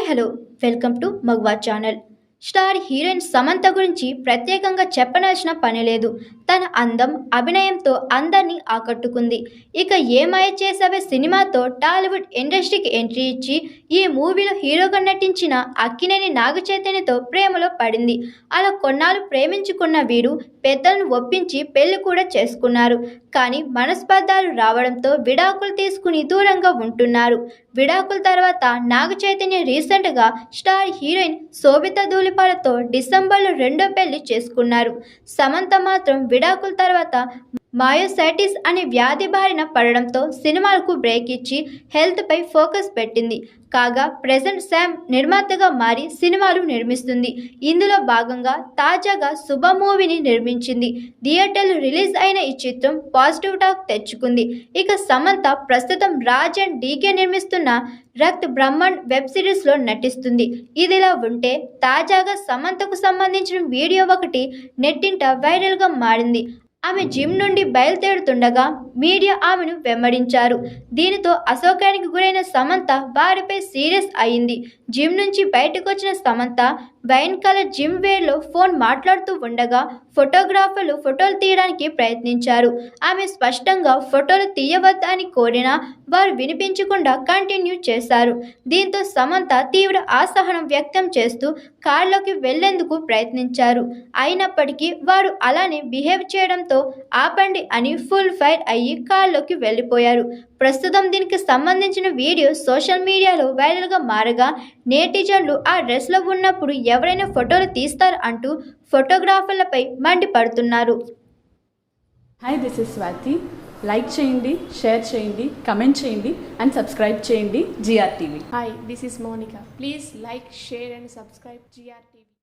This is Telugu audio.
హలో వెల్కమ్ టు మగవా ఛానల్. స్టార్ హీరోయిన్ సమంత గురించి ప్రత్యేకంగా చెప్పనాల్సిన పని లేదు. తన అందం, అభినయంతో అందరినీ ఆకట్టుకుంది. ఇక ఏమాయ చేసావే సినిమాతో టాలీవుడ్ ఇండస్ట్రీకి ఎంట్రీ ఇచ్చి ఈ మూవీలో హీరోగా నటించిన అక్కినేని నాగచైతన్యతో ప్రేమలో పడింది. అలా కొన్నాళ్ళు ప్రేమించుకున్న వీరు పెద్దలను ఒప్పించి పెళ్లి కూడా చేసుకున్నారు. కానీ మనస్పర్ధాలు రావడంతో విడాకులు తీసుకుని దూరంగా ఉంటున్నారు. విడాకుల తర్వాత నాగచైతన్య రీసెంట్గా స్టార్ హీరోయిన్ శోభితా ధూళిపాలతో డిసెంబర్లో రెండో పెళ్లి చేసుకున్నారు. సమంత మాత్రం విడాకుల తర్వాత మయోసైటిస్ అనే వ్యాధి బారిన పడడంతో సినిమాలకు బ్రేక్ ఇచ్చి హెల్త్పై ఫోకస్ పెట్టింది. కాగా ప్రెజెంట్ శామ్ నిర్మాతగా మారి సినిమాలు నిర్మిస్తుంది. ఇందులో భాగంగా తాజాగా శుభ మూవీని నిర్మించింది. థియేటర్లు రిలీజ్ అయిన ఈ చిత్రం పాజిటివ్ టాక్ తెచ్చుకుంది. ఇక సమంత ప్రస్తుతం రాజ్ అండ్ డీకే నిర్మిస్తున్న రక్త్ బ్రహ్మాండ్ వెబ్ సిరీస్లో నటిస్తుంది. ఇదిలా ఉంటే తాజాగా సమంతకు సంబంధించిన వీడియో ఒకటి నెట్టింట వైరల్గా మారింది. ఆమె జిమ్ నుండి బయలుదేరుతుండగా మీడియా ఆమెను వెంబడించారు. దీనితో అశోకానికి గురైన సమంత వారిపై సీరియస్ అయింది. జిమ్ నుంచి బయటకు వచ్చిన సమంత వైన్ కలర్ జిమ్ వేర్లో ఫోన్ మాట్లాడుతూ ఉండగా ఫోటోగ్రాఫర్లు ఫోటోలు తీయడానికి ప్రయత్నించారు. ఆమె స్పష్టంగా ఫోటోలు తీయవద్దని కోరినా వారు వినిపించకుండా కంటిన్యూ చేశారు. దీంతో సమంత తీవ్ర అసహనం వ్యక్తం చేస్తూ కార్లోకి వెళ్లేందుకు ప్రయత్నించారు. అయినప్పటికీ వారు అలానే బిహేవ్ చేయడంతో ఆపండి అని ఫుల్ ఫైర్ అయ్యి కార్లోకి వెళ్ళిపోయారు. ప్రస్తుతం దీనికి సంబంధించిన వీడియో సోషల్ మీడియాలో వైరల్గా మారగా నేటిజన్లు ఆ డ్రెస్లో ఉన్నప్పుడు ఎవరైనా ఫోటోలు తీస్తారు అంటూ ఫోటోగ్రాఫర్లపై మండిపడుతున్నారు. Hi, this is Swathi. Like చేయండి, షేర్ చేయండి, కమెంట్ చేయండి అండ్ సబ్స్క్రైబ్ చేయండి GRTV. Hi, this is Monica. Please like, share and subscribe GRTV.